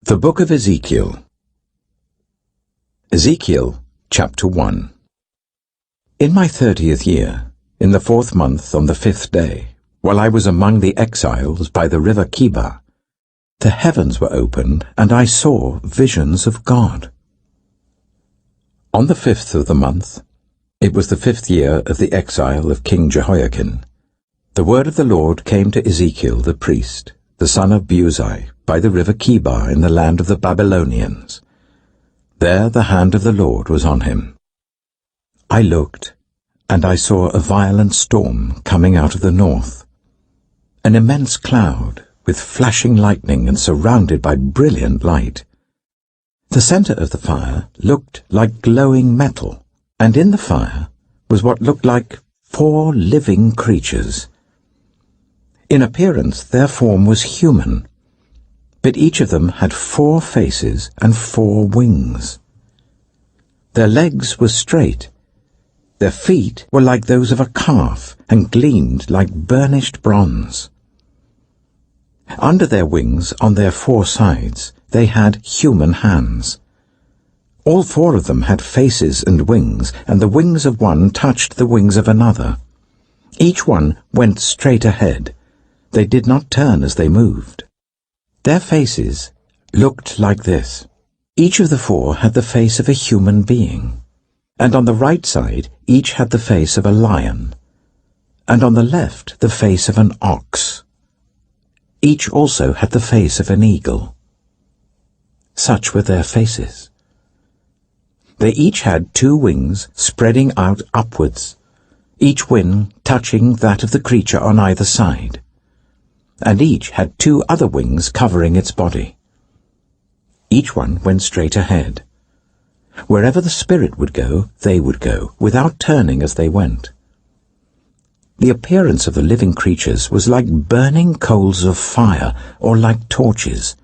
The Book of Ezekiel. Ezekiel, chapter 1. In my 30th year, in the 4th month on the 5th day, while I was among the exiles by the river Kiba, the heavens were opened, and I saw visions of God. On the 5th of the month, it was the 5th year of the exile of King Jehoiakim, the word of the Lord came to Ezekiel the priest, the son of Buzi, by the river Kiba in the land of the Babylonians. There the hand of the Lord was on him. I looked, and I saw a violent storm coming out of the north, an immense cloud with flashing lightning and surrounded by brilliant light. The center of the fire looked like glowing metal, and in the fire was what looked like 4 living creatures. In appearance their form was human, but each of them had 4 faces and 4 wings. Their legs were straight. Their feet were like those of a calf and gleamed like burnished bronze. Under their wings, on their 4 sides, they had human hands. All 4 of them had faces and wings, and the wings of one touched the wings of another. Each one went straight ahead. They did not turn as they moved. Their faces looked like this. Each of the 4 had the face of a human being, and on the right side each had the face of a lion, and on the left the face of an ox. Each also had the face of an eagle. Such were their faces. They each had 2 wings spreading out upwards, each wing touching that of the creature on either side, and each had 2 other wings covering its body. Each one went straight ahead. Wherever the spirit would go, they would go, without turning as they went. The appearance of the living creatures was like burning coals of fire, or like torches.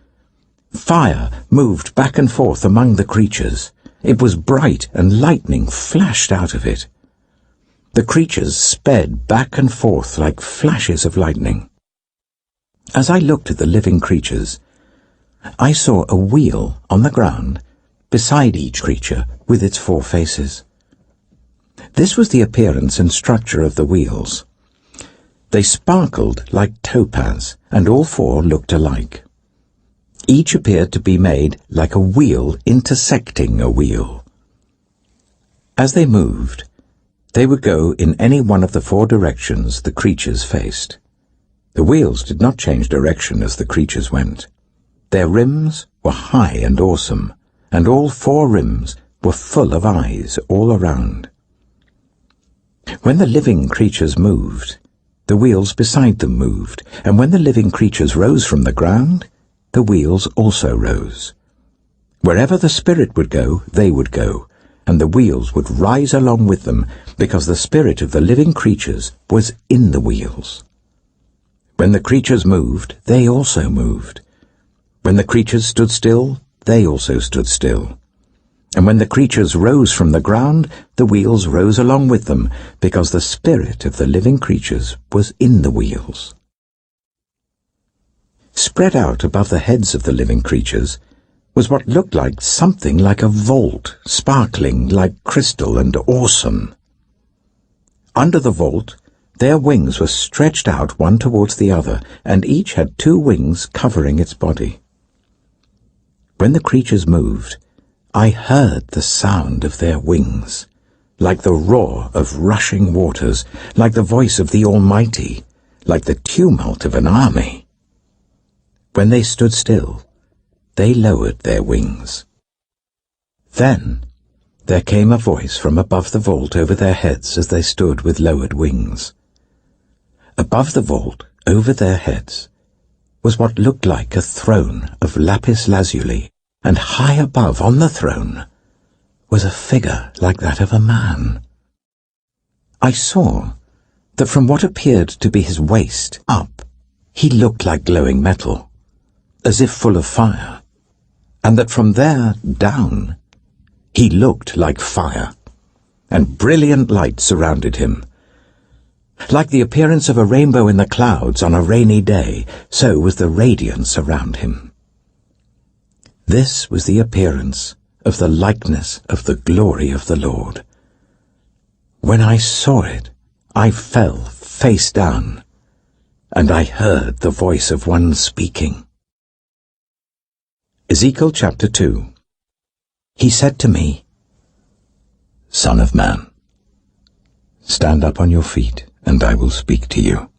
Fire moved back and forth among the creatures. It was bright, and lightning flashed out of it. The creatures sped back and forth like flashes of lightning. As I looked at the living creatures, I saw a wheel on the ground beside each creature with its 4 faces. This was the appearance and structure of the wheels. They sparkled like topaz, and all 4 looked alike. Each appeared to be made like a wheel intersecting a wheel. As they moved, they would go in any one of the 4 directions the creatures faced. The wheels did not change direction as the creatures went. Their rims were high and awesome, and all 4 rims were full of eyes all around. When the living creatures moved, the wheels beside them moved, and when the living creatures rose from the ground, the wheels also rose. Wherever the spirit would go, they would go, and the wheels would rise along with them, because the spirit of the living creatures was in the wheels. When the creatures moved, they also moved. When the creatures stood still, they also stood still. And when the creatures rose from the ground, the wheels rose along with them, because the spirit of the living creatures was in the wheels. Spread out above the heads of the living creatures was what looked like something like a vault, sparkling like crystal and awesome. Under the vault, their wings were stretched out one towards the other, and each had 2 wings covering its body. When the creatures moved, I heard the sound of their wings, like the roar of rushing waters, like the voice of the Almighty, like the tumult of an army. When they stood still, they lowered their wings. Then there came a voice from above the vault over their heads as they stood with lowered wings. Above the vault, over their heads, was what looked like a throne of lapis lazuli, and high above on the throne was a figure like that of a man. I saw that from what appeared to be his waist up, he looked like glowing metal, as if full of fire, and that from there down he looked like fire, and brilliant light surrounded him. Like the appearance of a rainbow in the clouds on a rainy day, so was the radiance around him. This was the appearance of the likeness of the glory of the Lord. When I saw it, I fell face down, and I heard the voice of one speaking. Ezekiel chapter 2. He said to me, Son of man, stand up on your feet, and I will speak to you.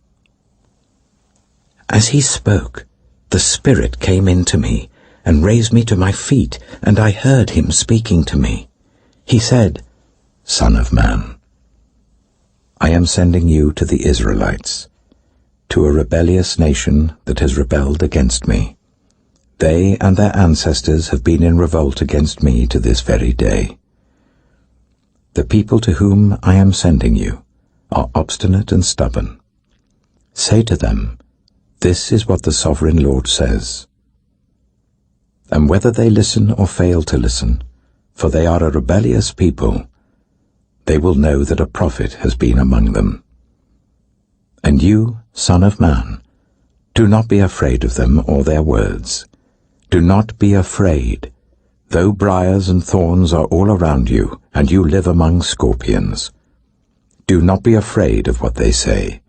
As he spoke, the Spirit came into me and raised me to my feet, and I heard him speaking to me. He said, Son of man, I am sending you to the Israelites, to a rebellious nation that has rebelled against me. They and their ancestors have been in revolt against me to this very day. The people to whom I am sending you are obstinate and stubborn. Say to them, This is what the Sovereign Lord says. And whether they listen or fail to listen, for they are a rebellious people, they will know that a prophet has been among them. And you, Son of man, do not be afraid of them or their words. Do not be afraid, though briars and thorns are all around you, and you live among scorpions. Do not be afraid of what they say,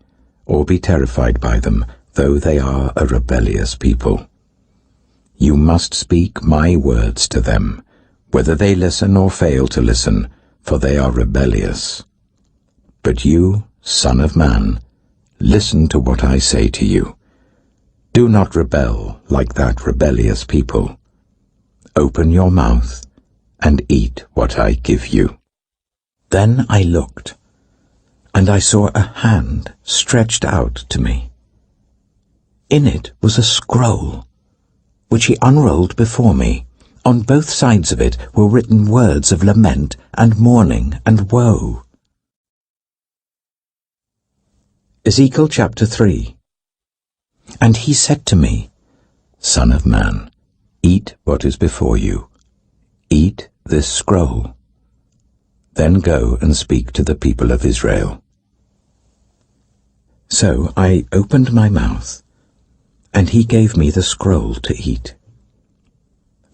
or be terrified by them, though they are a rebellious people. You must speak my words to them, whether they listen or fail to listen, for they are rebellious. But you, Son of man, listen to what I say to you. Do not rebel like that rebellious people. Open your mouth and eat what I give you. Then I looked, and I saw a hand stretched out to me. In it was a scroll, which he unrolled before me. On both sides of it were written words of lament and mourning and woe. Ezekiel chapter 3. And he said to me, Son of man, eat what is before you. Eat this scroll. Then go and speak to the people of Israel. So I opened my mouth, and he gave me the scroll to eat.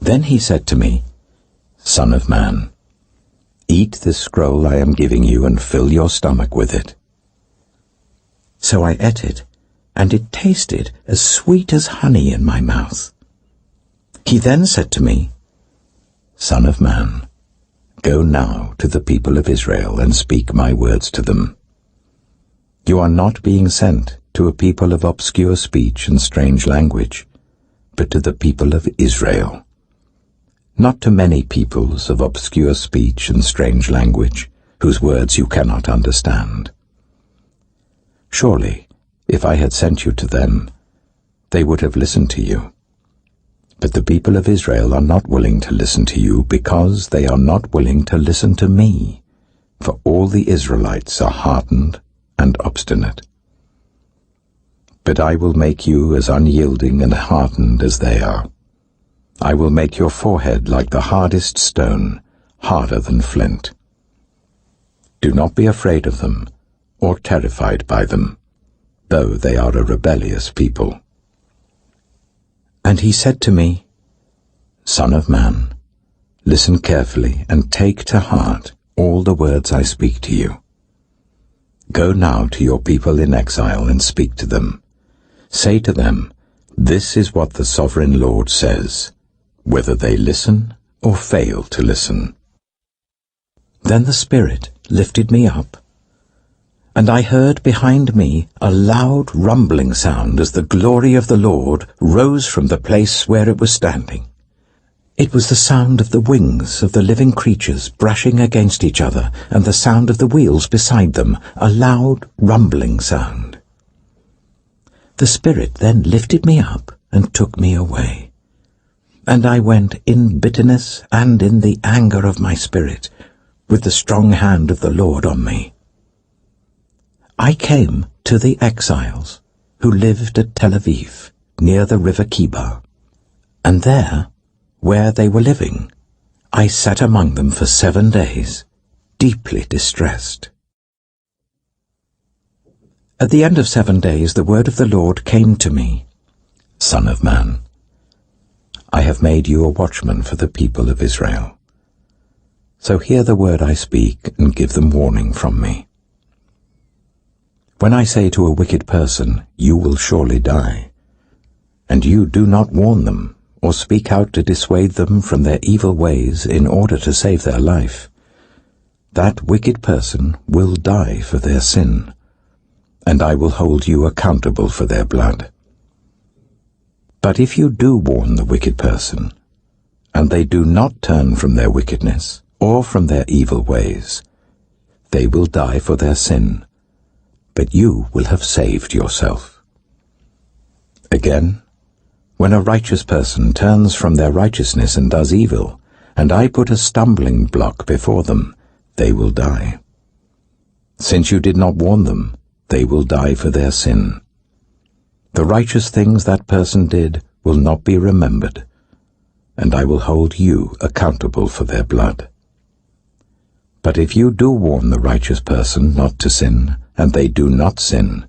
Then he said to me, Son of man, eat this scroll I am giving you and fill your stomach with it. So I ate it, and it tasted as sweet as honey in my mouth. He then said to me, Son of man, go now to the people of Israel and speak my words to them. You are not being sent to a people of obscure speech and strange language, but to the people of Israel. Not to many peoples of obscure speech and strange language, whose words you cannot understand. Surely, if I had sent you to them, they would have listened to you. But the people of Israel are not willing to listen to you because they are not willing to listen to me, for all the Israelites are hardened and obstinate. But I will make you as unyielding and hardened as they are. I will make your forehead like the hardest stone, harder than flint. Do not be afraid of them, or terrified by them, though they are a rebellious people. And he said to me, Son of man, listen carefully and take to heart all the words I speak to you. Go now to your people in exile and speak to them. Say to them, This is what the Sovereign Lord says, whether they listen or fail to listen. Then the Spirit lifted me up, and I heard behind me a loud rumbling sound as the glory of the Lord rose from the place where it was standing. It was the sound of the wings of the living creatures brushing against each other, and the sound of the wheels beside them, a loud rumbling sound. The Spirit then lifted me up and took me away. And I went in bitterness and in the anger of my spirit, with the strong hand of the Lord on me. I came to the exiles who lived at Tel Aviv, near the river Kibar, and there, where they were living, I sat among them for 7 days, deeply distressed. At the end of 7 days the word of the Lord came to me. Son of man, I have made you a watchman for the people of Israel. So hear the word I speak and give them warning from me. When I say to a wicked person, you will surely die, and you do not warn them, or speak out to dissuade them from their evil ways in order to save their life, that wicked person will die for their sin, and I will hold you accountable for their blood. But if you do warn the wicked person, and they do not turn from their wickedness or from their evil ways, they will die for their sin, but you will have saved yourself. Again, when a righteous person turns from their righteousness and does evil, and I put a stumbling block before them, they will die. Since you did not warn them, they will die for their sin. The righteous things that person did will not be remembered, and I will hold you accountable for their blood. But if you do warn the righteous person not to sin, and they do not sin,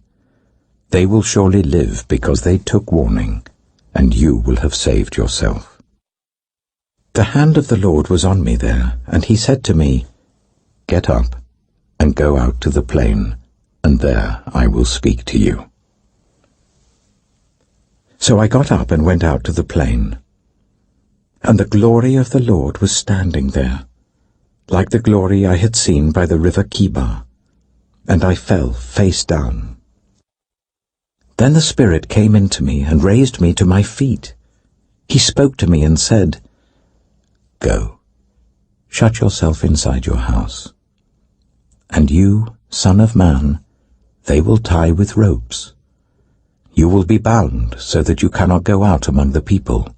they will surely live because they took warning, and you will have saved yourself. The hand of the Lord was on me there, and he said to me, Get up and go out to the plain, and there I will speak to you. So I got up and went out to the plain, and the glory of the Lord was standing there, like the glory I had seen by the river Kibar, and I fell face down. Then the Spirit came into me and raised me to my feet. He spoke to me and said, Go, shut yourself inside your house. And you, son of man, they will tie with ropes. You will be bound so that you cannot go out among the people.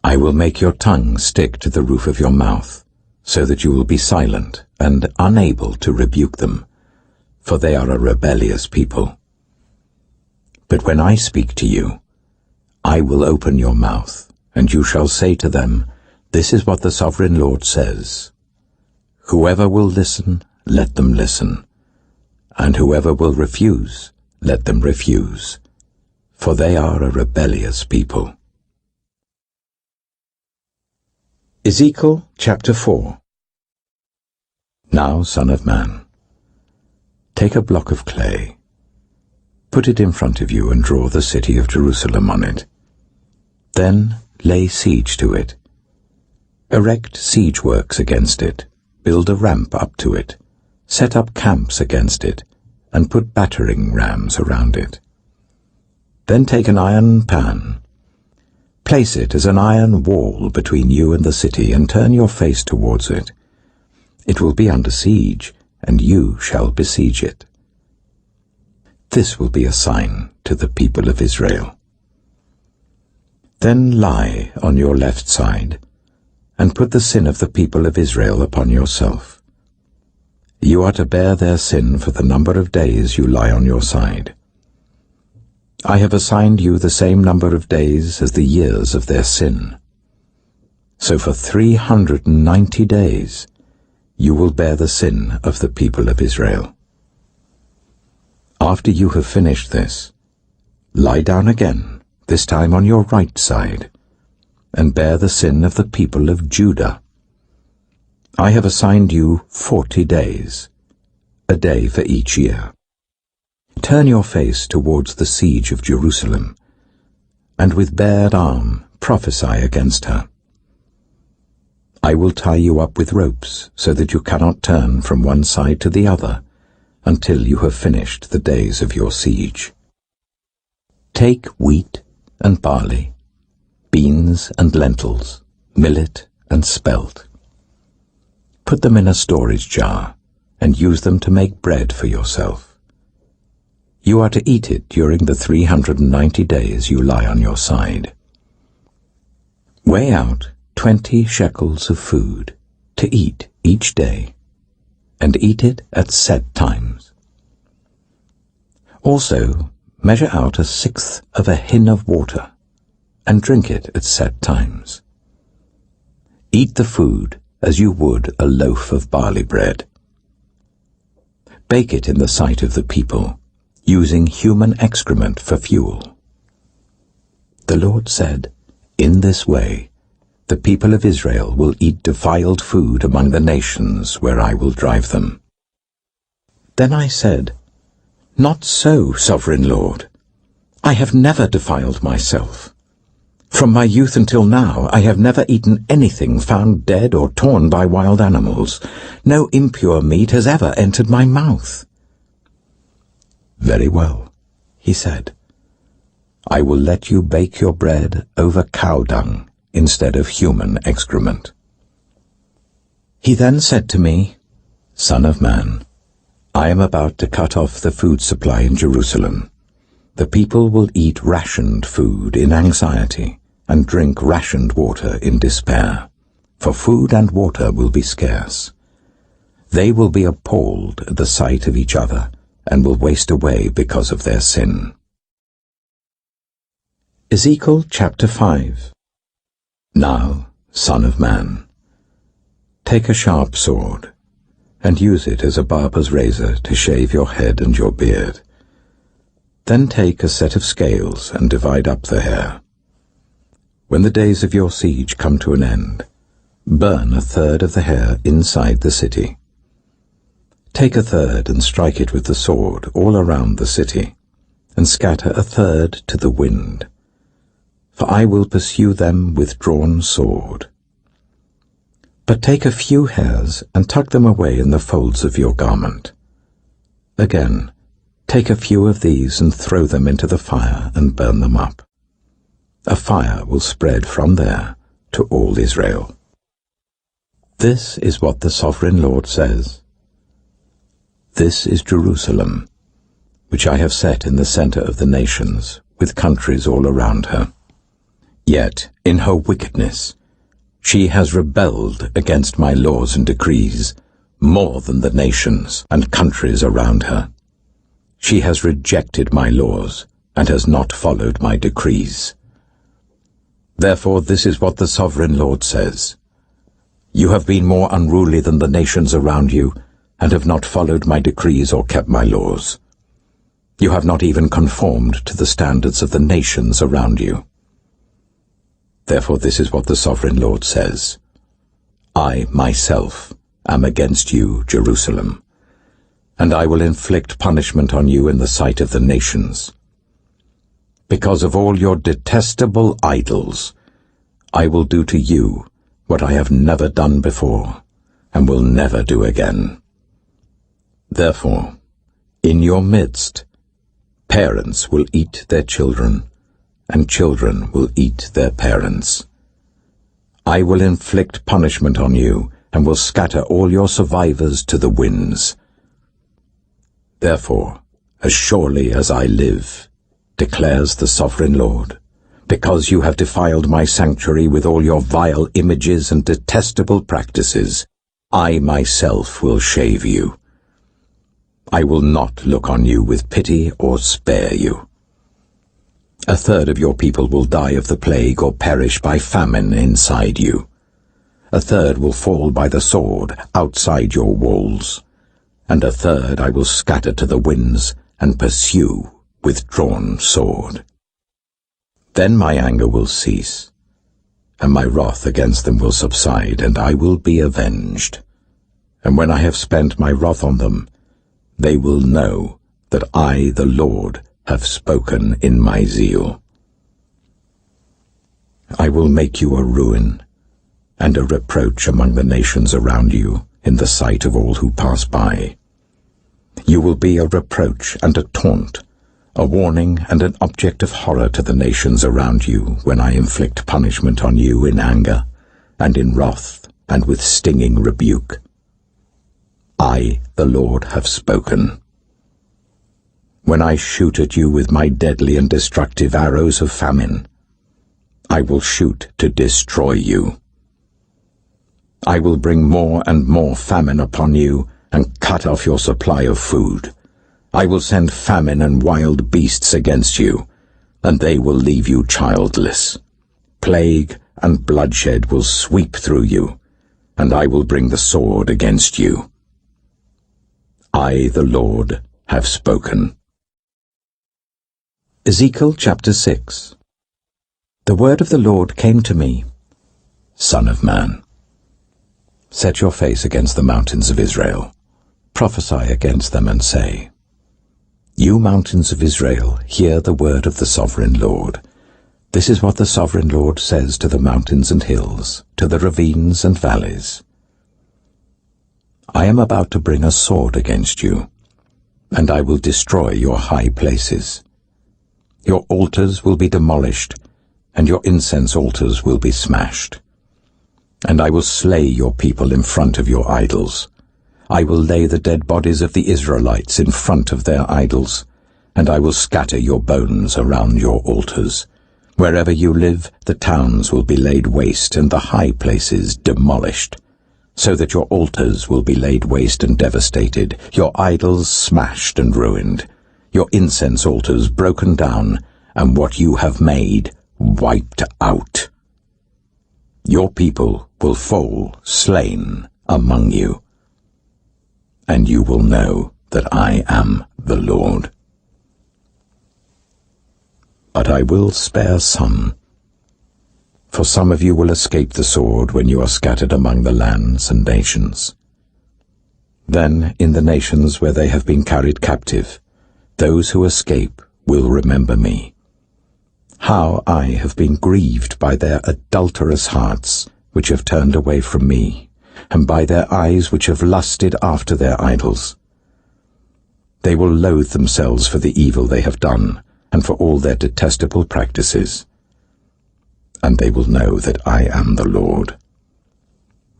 I will make your tongue stick to the roof of your mouth, so that you will be silent and unable to rebuke them, for they are a rebellious people. But when I speak to you, I will open your mouth, and you shall say to them, This is what the Sovereign Lord says. Whoever will listen, let them listen, and whoever will refuse, let them refuse, for they are a rebellious people. Ezekiel chapter 4. Now, son of man, take a block of clay, put it in front of you and draw the city of Jerusalem on it. Then lay siege to it. Erect siege works against it, build a ramp up to it, set up camps against it, and put battering rams around it. Then take an iron pan, place it as an iron wall between you and the city, and turn your face towards it. It will be under siege, and you shall besiege it. This will be a sign to the people of Israel. Then lie on your left side, and put the sin of the people of Israel upon yourself. You are to bear their sin for the number of days you lie on your side. I have assigned you the same number of days as the years of their sin. So for 390 days you will bear the sin of the people of Israel. After you have finished this, lie down again, this time on your right side, and bear the sin of the people of Judah. I have assigned you 40 days, a day for each year. Turn your face towards the siege of Jerusalem, and with bared arm prophesy against her. I will tie you up with ropes, so that you cannot turn from one side to the other, until you have finished the days of your siege. Take wheat and barley, beans and lentils, millet and spelt. Put them in a storage jar, and use them to make bread for yourself. You are to eat it during the 390 days you lie on your side. Weigh out 20 shekels of food to eat each day, and eat it at set times. Also, measure out 1/6 of a hin of water, and drink it at set times. Eat the food as you would a loaf of barley bread. Bake it in the sight of the people, using human excrement for fuel. The Lord said, "In this way, the people of Israel will eat defiled food among the nations where I will drive them." Then I said, "Not so, Sovereign Lord. I have never defiled myself. From my youth until now, I have never eaten anything found dead or torn by wild animals. No impure meat has ever entered my mouth." "Very well," he said. "I will let you bake your bread over cow dung instead of human excrement." He then said to me, "Son of man, I am about to cut off the food supply in Jerusalem. The people will eat rationed food in anxiety and drink rationed water in despair, for food and water will be scarce. They will be appalled at the sight of each other and will waste away because of their sin." Ezekiel chapter 5. Now, son of man, take a sharp sword, and use it as a barber's razor to shave your head and your beard. Then take a set of scales and divide up the hair. When the days of your siege come to an end, burn a third of the hair inside the city. Take a third and strike it with the sword all around the city, and scatter a third to the wind. For I will pursue them with drawn sword. But take a few hairs and tuck them away in the folds of your garment. Again, take a few of these and throw them into the fire and burn them up. A fire will spread from there to all Israel. This is what the Sovereign Lord says. This is Jerusalem, which I have set in the center of the nations, with countries all around her. Yet, in her wickedness, she has rebelled against my laws and decrees, more than the nations and countries around her. She has rejected my laws and has not followed my decrees. Therefore this is what the Sovereign Lord says. You have been more unruly than the nations around you, and have not followed my decrees or kept my laws. You have not even conformed to the standards of the nations around you. Therefore this is what the Sovereign Lord says. I myself am against you, Jerusalem, and I will inflict punishment on you in the sight of the nations. Because of all your detestable idols, I will do to you what I have never done before, and will never do again. Therefore, in your midst, parents will eat their children, and children will eat their parents. I will inflict punishment on you, and will scatter all your survivors to the winds. Therefore, as surely as I live, declares the Sovereign Lord, because you have defiled my sanctuary with all your vile images and detestable practices, I myself will shave you. I will not look on you with pity or spare you. A third of your people will die of the plague or perish by famine inside you. A third will fall by the sword outside your walls, and a third I will scatter to the winds and pursue with drawn sword. Then my anger will cease, and my wrath against them will subside, and I will be avenged. And when I have spent my wrath on them, they will know that I, the Lord, have spoken in my zeal. I will make you a ruin and a reproach among the nations around you in the sight of all who pass by. You will be a reproach and a taunt, a warning and an object of horror to the nations around you when I inflict punishment on you in anger and in wrath and with stinging rebuke. I, the Lord, have spoken. When I shoot at you with my deadly and destructive arrows of famine, I will shoot to destroy you. I will bring more and more famine upon you and cut off your supply of food. I will send famine and wild beasts against you, and they will leave you childless. Plague and bloodshed will sweep through you, and I will bring the sword against you. I, the Lord, have spoken. Ezekiel chapter 6. The word of the Lord came to me, Son of man, set your face against the mountains of Israel. Prophesy against them and say, You mountains of Israel, hear the word of the sovereign Lord. This is what the sovereign Lord says to the mountains and hills, to the ravines and valleys. I am about to bring a sword against you, and I will destroy your high places. Your altars will be demolished, and your incense altars will be smashed. And I will slay your people in front of your idols. I will lay the dead bodies of the Israelites in front of their idols, and I will scatter your bones around your altars. Wherever you live, the towns will be laid waste and the high places demolished, so that your altars will be laid waste and devastated, your idols smashed and ruined, your incense altars broken down, and what you have made wiped out. Your people will fall slain among you, and you will know that I am the Lord. But I will spare some, for some of you will escape the sword when you are scattered among the lands and nations. Then in the nations where they have been carried captive, those who escape will remember me, how I have been grieved by their adulterous hearts, which have turned away from me, and by their eyes which have lusted after their idols. They will loathe themselves for the evil they have done, and for all their detestable practices. And they will know that I am the Lord.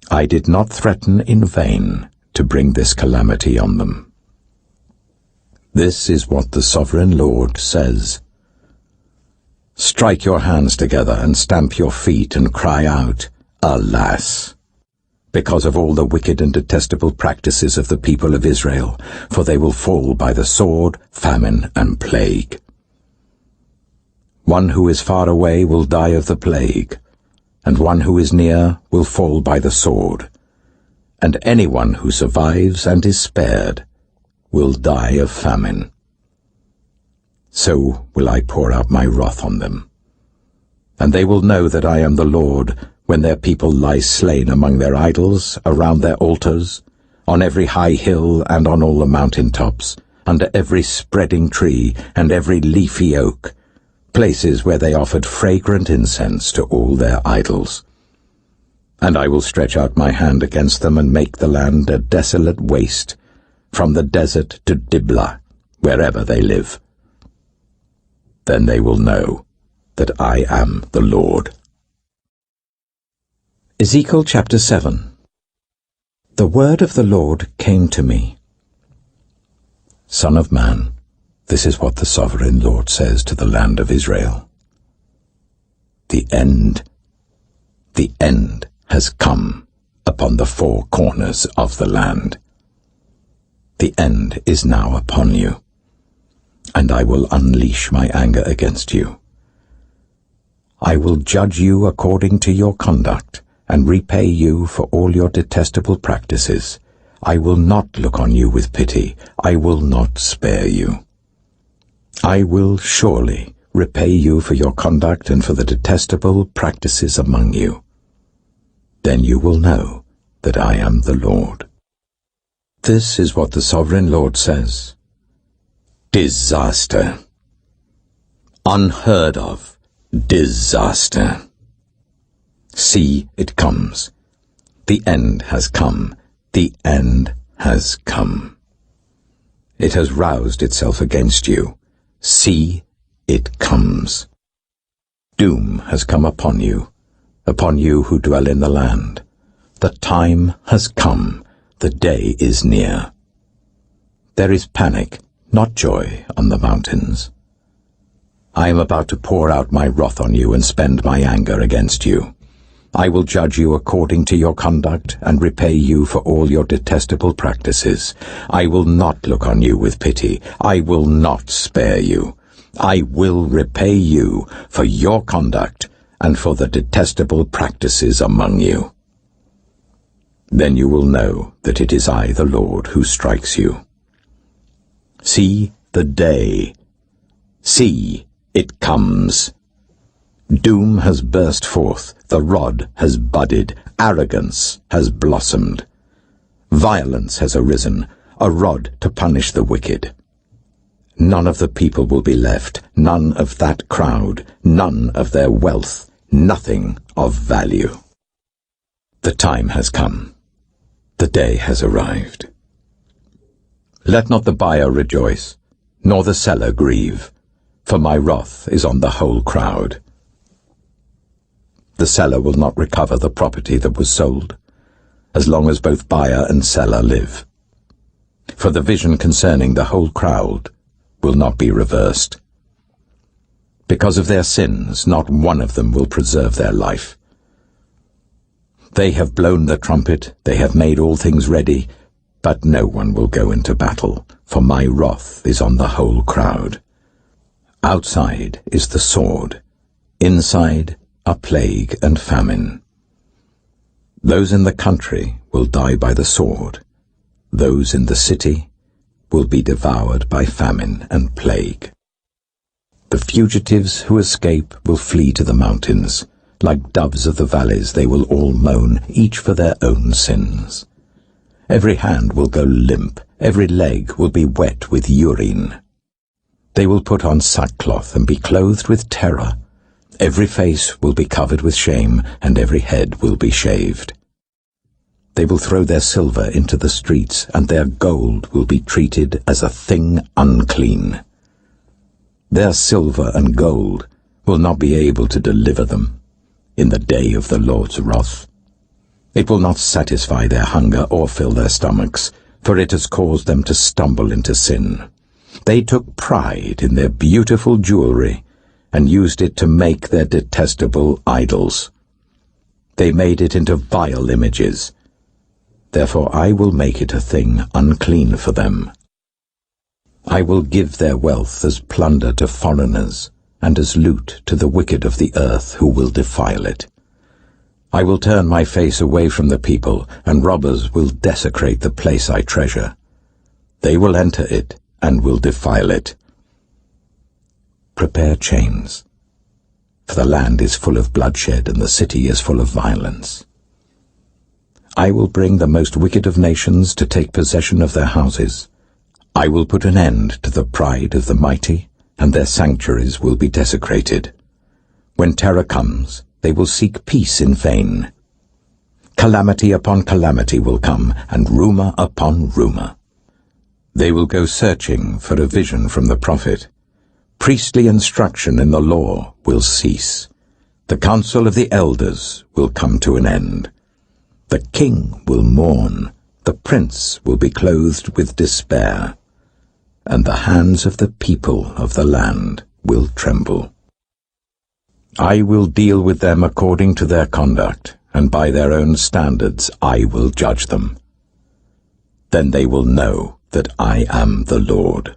I did not threaten in vain to bring this calamity on them. This is what the sovereign Lord says. Strike your hands together and stamp your feet and cry out, Alas! Because of all the wicked and detestable practices of the people of Israel, for they will fall by the sword, famine, and plague. One who is far away will die of the plague, and one who is near will fall by the sword, and anyone who survives and is spared will die of famine. So will I pour out my wrath on them, and they will know that I am the Lord, when their people lie slain among their idols, around their altars, on every high hill and on all the mountain tops, under every spreading tree and every leafy oak, places where they offered fragrant incense to all their idols. And I will stretch out my hand against them and make the land a desolate waste, from the desert to Diblah, wherever they live. Then they will know that I am the Lord. Ezekiel chapter 7. The word of the Lord came to me. Son of man, this is what the sovereign Lord says to the land of Israel. The end has come upon the four corners of the land. The end is now upon you, and I will unleash my anger against you. I will judge you according to your conduct, and repay you for all your detestable practices. I will not look on you with pity. I will not spare you. I will surely repay you for your conduct and for the detestable practices among you. Then you will know that I am the Lord. This is what the sovereign Lord says. Disaster. Unheard of disaster. See, it comes. The end has come. The end has come. It has roused itself against you. See, it comes. Doom has come upon you who dwell in the land. The time has come. The day is near. There is panic, not joy, on the mountains. I am about to pour out my wrath on you and spend my anger against you. I will judge you according to your conduct and repay you for all your detestable practices. I will not look on you with pity. I will not spare you. I will repay you for your conduct and for the detestable practices among you. Then you will know that it is I, the Lord, who strikes you. See the day. See It comes. Doom has burst forth, the rod has budded, arrogance has blossomed. Violence has arisen, a rod to punish the wicked. None of the people will be left, none of that crowd, none of their wealth, nothing of value. The time has come. The day has arrived. Let not the buyer rejoice, nor the seller grieve, for my wrath is on the whole crowd. The seller will not recover the property that was sold, as long as both buyer and seller live. For the vision concerning the whole crowd will not be reversed. Because of their sins, not one of them will preserve their life. They have blown the trumpet, they have made all things ready, but no one will go into battle, for my wrath is on the whole crowd. Outside is the sword, inside are plague and famine. Those in the country will die by the sword, those in the city will be devoured by famine and plague. The fugitives who escape will flee to the mountains. Like doves of the valleys they will all moan, each for their own sins. Every hand will go limp, every leg will be wet with urine. They will put on sackcloth and be clothed with terror. Every face will be covered with shame, and every head will be shaved. They will throw their silver into the streets, and their gold will be treated as a thing unclean. Their silver and gold will not be able to deliver them in the day of the Lord's wrath. It will not satisfy their hunger or fill their stomachs, for it has caused them to stumble into sin. They took pride in their beautiful jewelry, and used it to make their detestable idols. They made it into vile images. Therefore I will make it a thing unclean for them. I will give their wealth as plunder to foreigners, and as loot to the wicked of the earth who will defile it. I will turn my face away from the people, and robbers will desecrate the place I treasure. They will enter it, and will defile it. Prepare chains, for the land is full of bloodshed, and the city is full of violence. I will bring the most wicked of nations to take possession of their houses. I will put an end to the pride of the mighty, and their sanctuaries will be desecrated. When terror comes, they will seek peace in vain. Calamity upon calamity will come, and rumor upon rumor. They will go searching for a vision from the prophet. Priestly instruction in the law will cease. The council of the elders will come to an end. The king will mourn, the prince will be clothed with despair, and the hands of the people of the land will tremble. I will deal with them according to their conduct, and by their own standards I will judge them. Then they will know that I am the Lord.